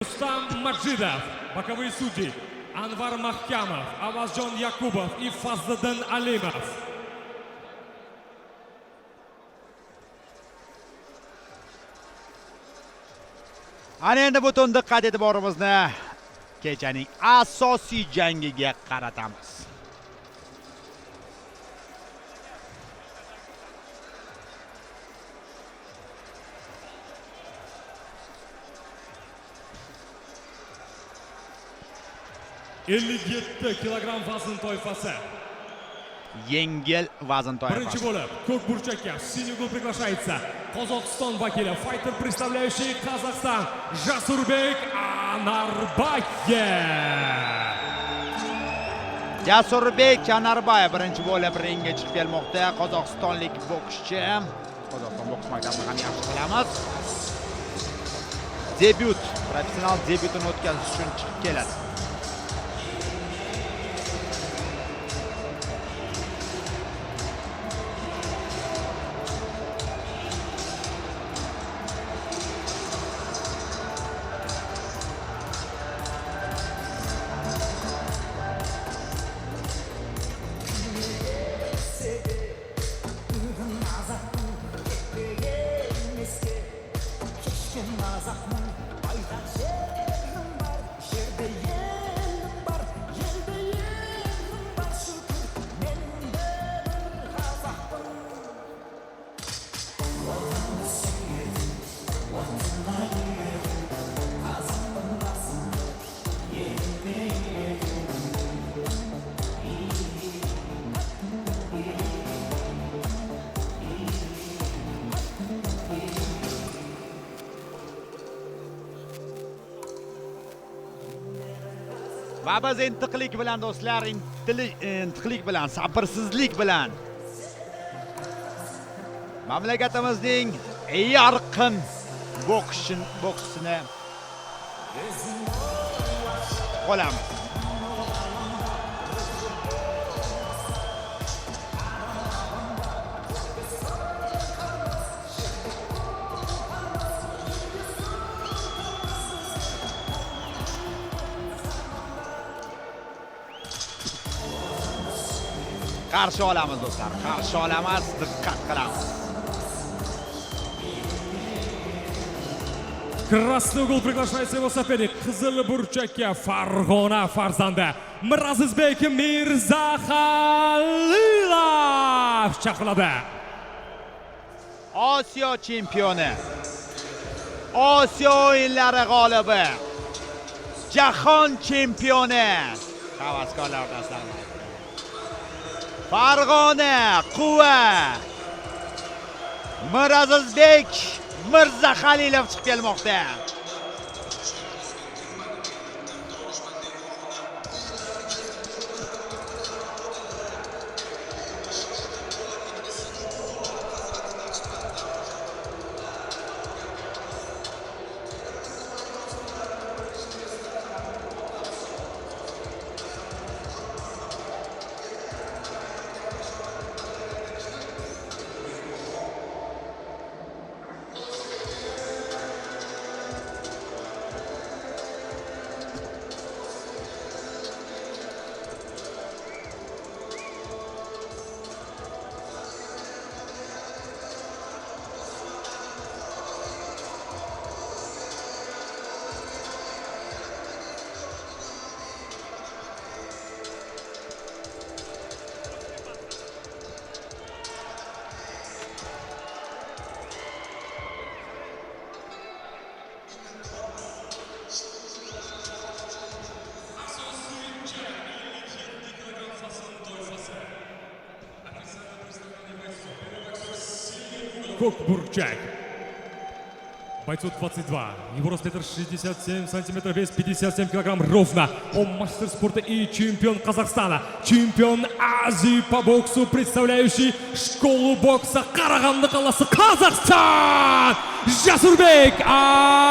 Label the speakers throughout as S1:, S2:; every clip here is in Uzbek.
S1: Rustam Majidov, bokovые судьи Anvar Mahkamov, Avazjon Yakubov и Fazliddin Alimov.
S2: Ana endi butun diqqat e'tiborimizni kechaning asosiy jangiga qaratamiz.
S1: kilogram vazn toifasi.
S2: Yengil vazn toifasi.
S1: Birinchi bo'lib, ko'k burchakka Senegal приглашается. Qozog'iston vakili, fighter представляющий Казахстан, Jasurbek Anarbayev.
S2: Jasurbek Anarbayev birinchi bo'lib ringga chiqib kelmoqda. Qozog'istonlik bokschi. Qozog'iston boks maktabini ham yaxshi bilamiz. Debyut, professional debyutini o'tkazish uchun chiqib keladi. Va biz intiqlik bilan do'stlar, intiqlik bilan, sabrsizlik bilan mamlakatimizning yorqin boksini qolamiz. Qarshi olamiz do'stlar, qarshi olamiz, diqqat qilamiz.
S1: Красный угол приглашается его соперник. Qizil burchakka Farg'ona farzandi Mirazizbek Mirzahalilov chaqiradi.
S2: Osiyo chempioni, Osiyo o'yinlari g'olibi, Jahon chempioni, havaskorlar o'rtasida Farg'ona Quva Mirazizbek Mirzahalilov chiqib kelmoqda.
S1: Ko'k burchak. Бойцу 22. Его рост метр 67 сантиметров, вес 57 килограмм ровно. Он мастер спорта и чемпион Казахстана. Чемпион Азии по боксу, представляющий школу бокса Қарағанды қаласы, Казахстан. Jasurbek Anarbayev.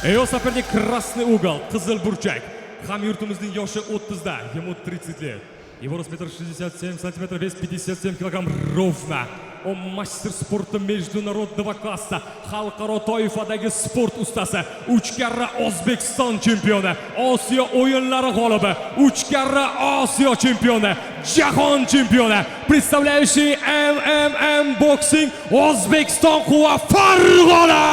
S1: Ее соперник красный угол, Qizil burchak. Hamyurtimizning yoshi 30da, ему 30 лет. Его рост 1,67 сантиметра, вес 57 килограмм ровно. Он мастер спорта международного класса, xalqaro toifadagi sport ustasi, 3 karra O'zbekiston chempioni, Osiyo o'yinlari g'olibi, 3 karra Osiyo chempioni, jahon chempioni, представляющий MMM Boxing O'zbekiston Quva Farg'ona!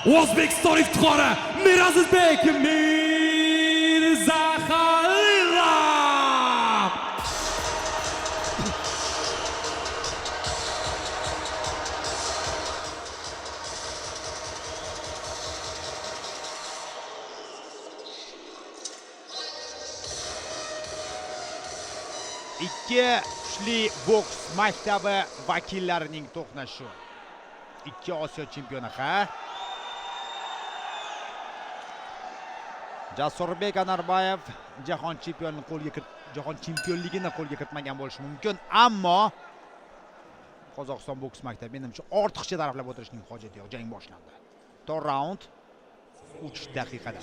S1: O'zbekiston iftixori Mirazizbek Mirzahalilov.
S2: Ikki kuchli boks maktabi vakillarining to'qnashuvi. Ikki Osiyo chempioni Jasurbek Anarbayev jahon chempionligini qo'lga kiritmagan bo'lishi mumkin, ammo Qozog'iston boks maktabi menimcha ortiqcha taraflab o'tirishning hojati yo'q. Jang boshlandi. 4 raund 3 daqiqada.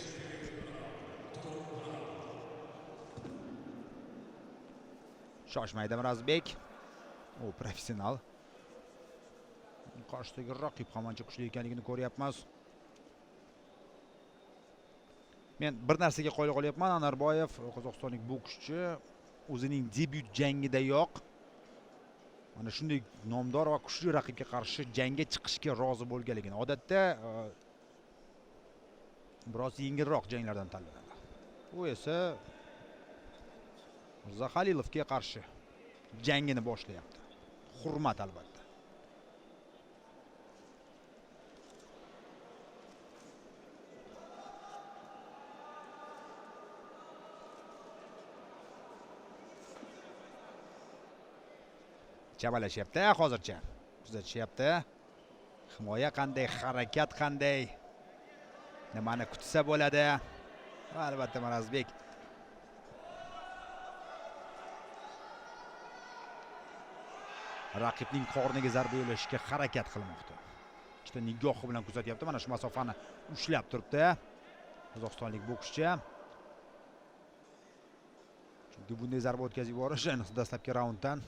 S2: Shoshmaydi Mirazbek. U professional. Qarshidagi raqib ham ancha kuchli ekanligini ko'ryapmiz. Men bir narsaga qoyil qolyapman, Anarbayev qozog'istonlik bokschi o'zining debyut jangidayoq mana shunday nomdor va kuchli raqibga qarshi jangga chiqishga rozi bo'lganligini. Odatda biroz yengilroq janglardan tanlanadi. U esa Mirzaxalilovga qarshi jangini boshlayapti. Hurmat albatta. Chabalashyapti hozircha. Kuzatishyapti. Himoya qanday, harakat qanday, nimani kutsa bo'ladi. Albatta Mirazbek raqibning qorniga zarba yo'llashga harakat qilmoqda. Ikkita nigohi bilan kuzatyapti. Mana shu masofani ushlab turibdi qozog'istonlik bokschi. Chunki bunday zarba o'tkazib yuborish ayniqsa dastlabki raunddan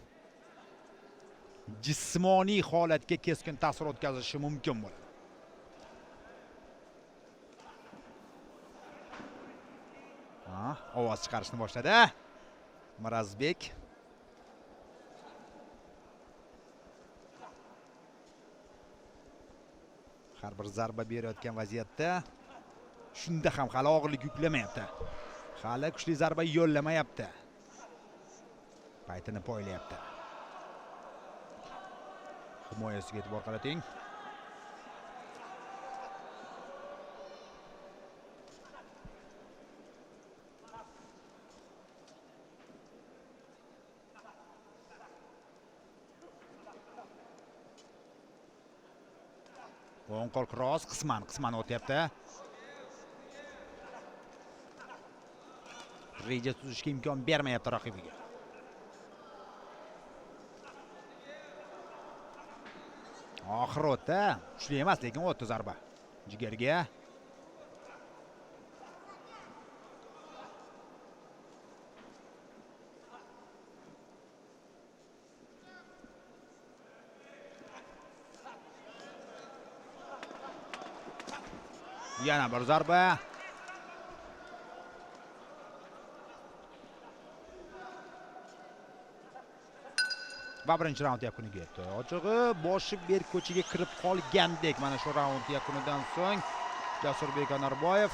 S2: jismoniy holatga keskin ta'sir o'tkazishi mumkin bo'ladi. Ovoz chiqarishni boshladi Mirazbek. Har bir zarba berayotgan vaziyatda shunda ham hali og'irlik yuklamayapti. Hali kuchli zarba yo'llamayapti. Paytini poylayapti. Himoyasiga e'tibor qarating. O'ng qo'l cross qisman o'tyapti. Reja tuzishga imkon bermayapti raqibiga. Oxir o'tdi. Kuchli emas, lekin o'tdi zarba. Jigarga. Yana bir zarba. Va birinchi raund yakuniga yetdi. Ochig'i boshi berk ko'chaga kirib qolgandek mana shu raund yakunidan so'ng Jasurbek Anarbayev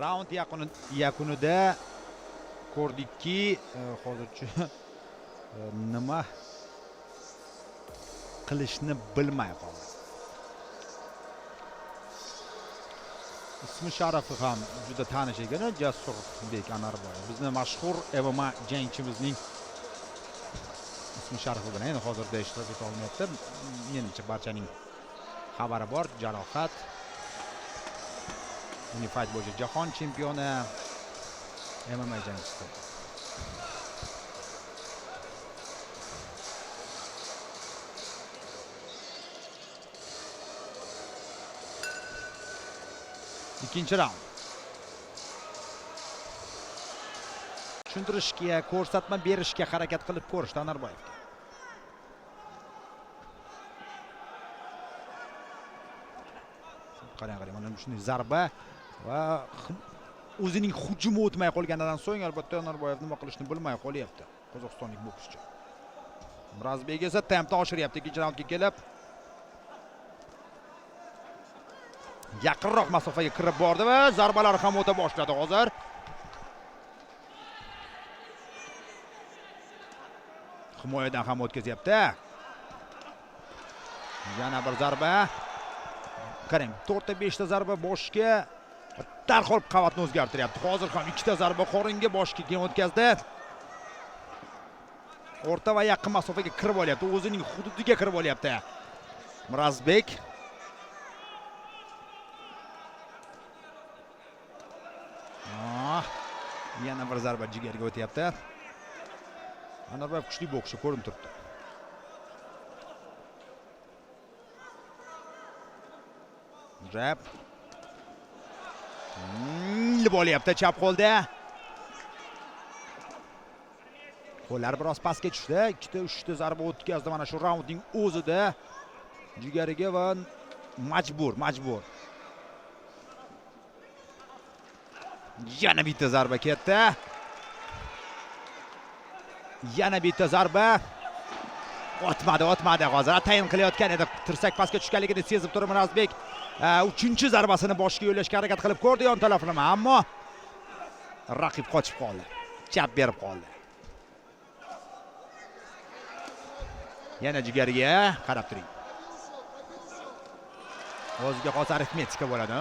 S2: raund yakunida ko'rdikki, hozircha nima qilishni bilmay qoldi. Ismi sharafi ham juda tanish ekan, Jasurbek Anarbayev. Bizni mashhur MMA jangchimizning ismi sharifi bilan endi hozirda ishtirok eta olmayapti. Menimcha barchaning xabari bor, jarohat. Unified bo'yicha jahon chempioni, MMA jangchisi. Ikkinchi raund. Tushuntirishga, ko'rsatma berishga harakat qilib ko'rishdi Anarboyevga. Qarang, mana shunday zarba va o'zining hujumi o'tmay qolganidan so'ng albatta Anarboyev nima qilishni bilmay qolyapti. Qozog'istonlik bokschi. Mirazbek esa tempni oshiryapti ikkinchi raundga kelib. Yaqinroq masofaga kirib bordi va zarbalar ham o'ta boshladi hozir. Himoyadan ham o'tkazyapti. Yana bir zarba. Qarang, 4-5 ta zarba boshga darhol qavatni o'zgartiryapti. Hozir ham 2 ta zarba qoringa boshga keyin o'tkazdi. O'rta va yaqin masofaga kirib olyapti, o'zining hududiga kirib olyapti. Mirazbek yana bir zarba jigarga o'tyapti. Anarboyev kuchli bokschi ko'rinib turibdi. Jab. Ilib olyapti chap qo'lda. Qo'llar biroz pastga tushdi. 2-3 ta zarba o'tkazdi mana shu raundning o'zida. Jigariga va majbur. Yana bitta zarba ketdi. Yana bitta zarba. O'tmadi hozir. Atayin qilayotgan edi. Tirsak pastga tushganligini sezib turib Mirazbek 3-zarbasini boshga yo'llashga harakat qilib ko'rdi yon taraflama, ammo raqib qochib qoldi. Chap berib qoldi. Yana jigariga qarab turing. O'ziga xos arifmetika bo'ladi.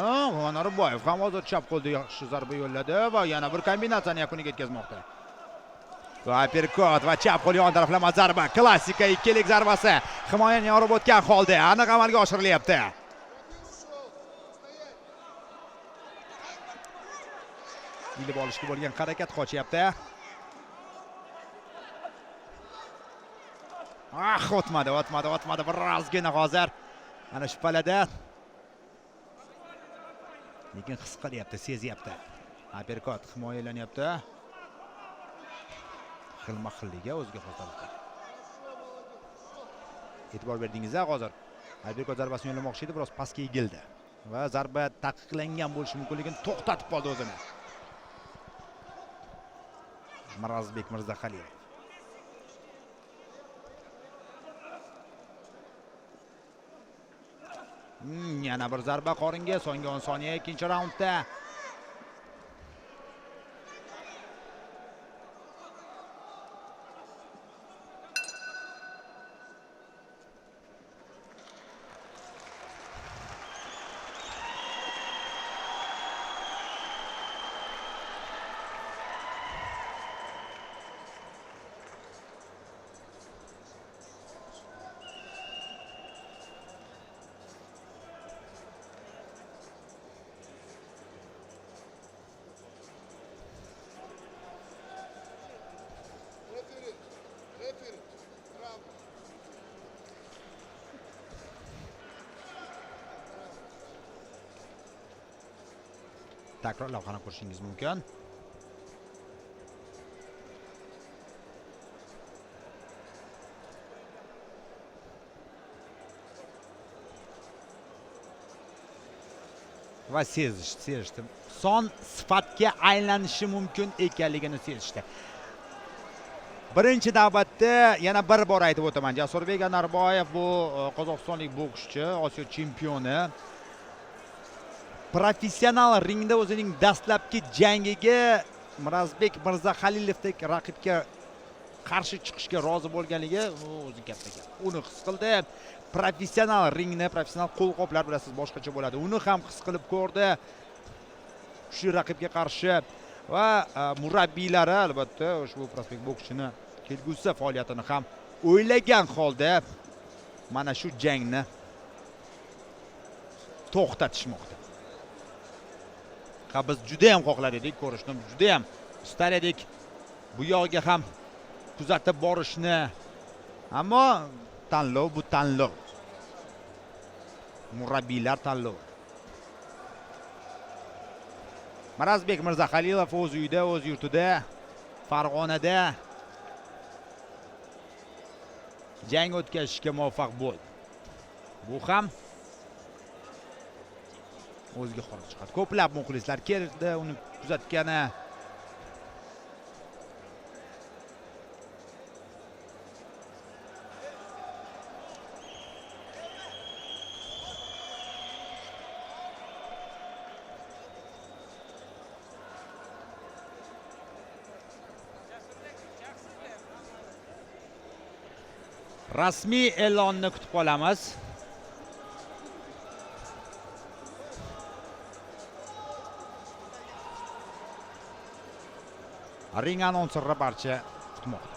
S2: Anarboyev ham hozir chap qo'lda yaxshi zarba yo'lladi va yana bir kombinatsiyani yakuniga yetkazmoqda. Va uppercut va chap qo'l yon taraflama zarba. Klassika ikkilik zarbasi. Himoyani yorib o'tgan holda aniq amalga oshirilyapti. Ilib olishga bo'lgan harakat qochyapti. O'tmadi. Birozgina hozir ana shu palada. Lekin his qilyapti, sezyapti. Uppercut himoyalanyapti. Xilma-xilliga o'ziga xoslik. E'tibor berdingizlar hozir. Uppercut zarbasini yo'llamoqchi edi, biroz pastga egildi va zarba taqiqlangan bo'lishi mumkinligini to'xtatib qoldi o'zini. Mirazbek Mirzaxalilov. Yana bir zarba qoringa, so'nggi 10 soniya ikkinchi raundda. Takror lavhani ko'rishingiz mumkin. Va sezishdi. Son sifatga aylanishi mumkin ekanligini sezishdi. Birinchi navbatda yana bir bor aytib o'taman. Jasurbek Anarboyev bu qozog'istonlik bokschi, Osiyo chempioni. Professional ringda o'zining dastlabki jangiga Mirazbek Mirzaxalilovdek raqibga qarshi chiqishga rozi bo'lganligi o'zi katta gap. Uni his qildi. Professional ringni, professional qo'lqoplar bilasiz boshqacha bo'ladi. Uni ham his qilib ko'rdi. Shu raqibga qarshi va murabbiylari albatta ushbu prospekt bokschini kelgusi faoliyatini ham o'ylagan holda mana shu jangni to'xtatishmoqda. Biz juda ham xohlar edik, ko'rishni juda ham istar edik. Bu yoqqa ham kuzatib borishni. Ammo tanlov bu tanlov. Murabbiylar tanlovi. Marazbek Mirzahalilov o'z uyida, o'z yurtida, Farg'onada jang o'tkazishga muvaffaq bo'ldi. Bu ham o'ziga xor chiqadi. Ko'plab muxlislar keldi uni kuzatgani. Rasmiy e'lonni kutib qolamiz. Ring anonseri barcha kutmoqda.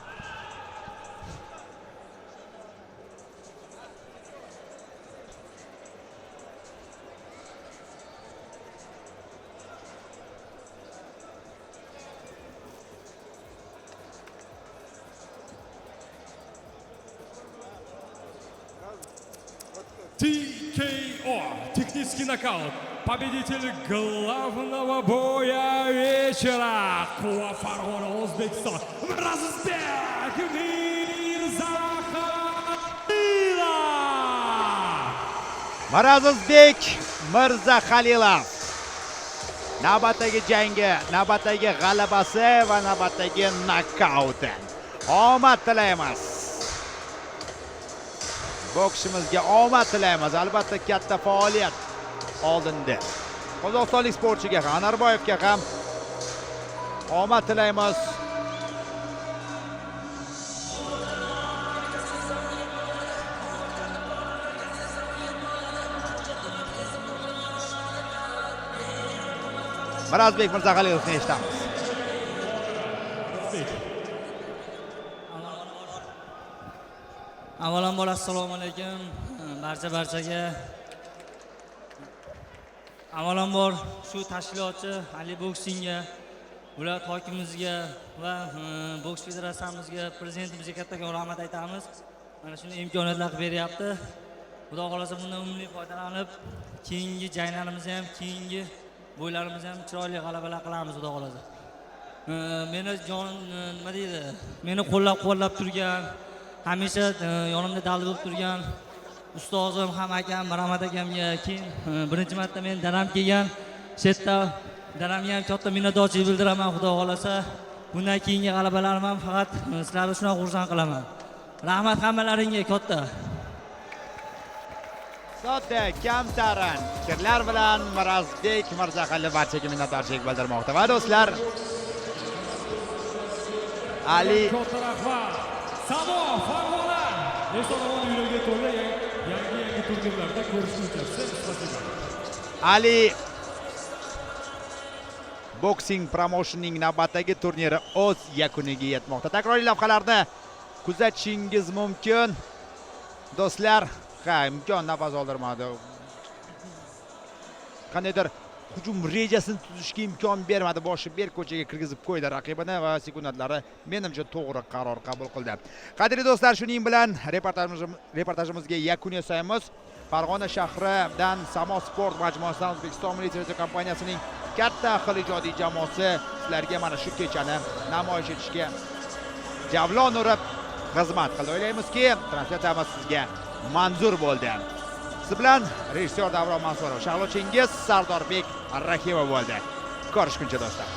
S1: TKO, технический нокаут. Победитель главного боя вечера. Куа Farg'ona, O'zbekiston. Mirazbek Mirzahalilov.
S2: Mirazbek Mirzahalilov. Navbatdagi jangi, navbatdagi g'alabasi va navbatdagi nokauti. Omad tilaymiz. Boksimizga omad tilaymiz. Albatta katta faoliyat oldinda. Qozog'istonlik sportchiga ham, Anarboyevga ham omad tilaymiz. Mirazbek Mirzahalilovni eshitamiz.
S3: Avvalambor assalomu alaykum barchaga. Avvalambor shu tashkilotchi Ali Boksingga, viloyat hokimimizga va boks federatsiyamizga, prezidentimizga kattakon rahmat aytamiz. Mana shunday imkoniyatlar beryapti. Xudo xolasa bundan unumli foydalanib, keyingi janglarimizni ham, keyingi bo'ylarimizni ham chiroyli g'alabalar qilamiz xudo xolasa. Meni nima deydi? Meni qo'llab-quvvatlab turgan, hamisha yonimda dalda bo'lib turgan ustozim ham akam Marhamat akamga, keyin birinchi marta men dadam kelgan chetda dadamga ham katta minnatdorchilik bildiraman xudo xolasa. Bundan keyingi g'alabalarim ham faqat sizlarni shunaqa xursand qilaman. Rahmat hammalaringga katta.
S2: Sodda, kamtarin fikrlar bilan Mirazbek Mirzahalilov barchaga minnatdorchilik bildirmoqda. Va do'stlar, Ali
S1: Samo Farg'ona. Esonov yo'lga to'g'ri yangi turnirlarda ko'rishguncha.
S2: Ali Boxing Promotioning navbatdagi turniri o'z yakuniga yetmoqda. Takroriy lavhalarni kuzatishingiz mumkin. Do'stlar, imkon nafas oldirmadi. Qandaydir hujum rejasini tuzishga imkon bermadi. Boshi ber ko'chaga kirgizib qo'ydi raqibini va sekundlari menimcha to'g'ri qaror qabul qildi. Qadrli do'stlar, shuning bilan reportajimizga yakun yasaymiz. Farg'ona shahridan Samo Sport majmuasidan O'zbekiston Milliy televiziya kompaniyasining katta xil ijodiy jamoasi sizlarga mana shu kechani namoyish etishga javlon urib xizmat qildi. O'ylaymizki, translyatsiyamiz sizga manzur bo'ldi. Siz bilan rejissyor Davron Mansurov, shag'lochingiz Sardorbek Rahimov bo'ldi. Ko'rishguncha do'stlar.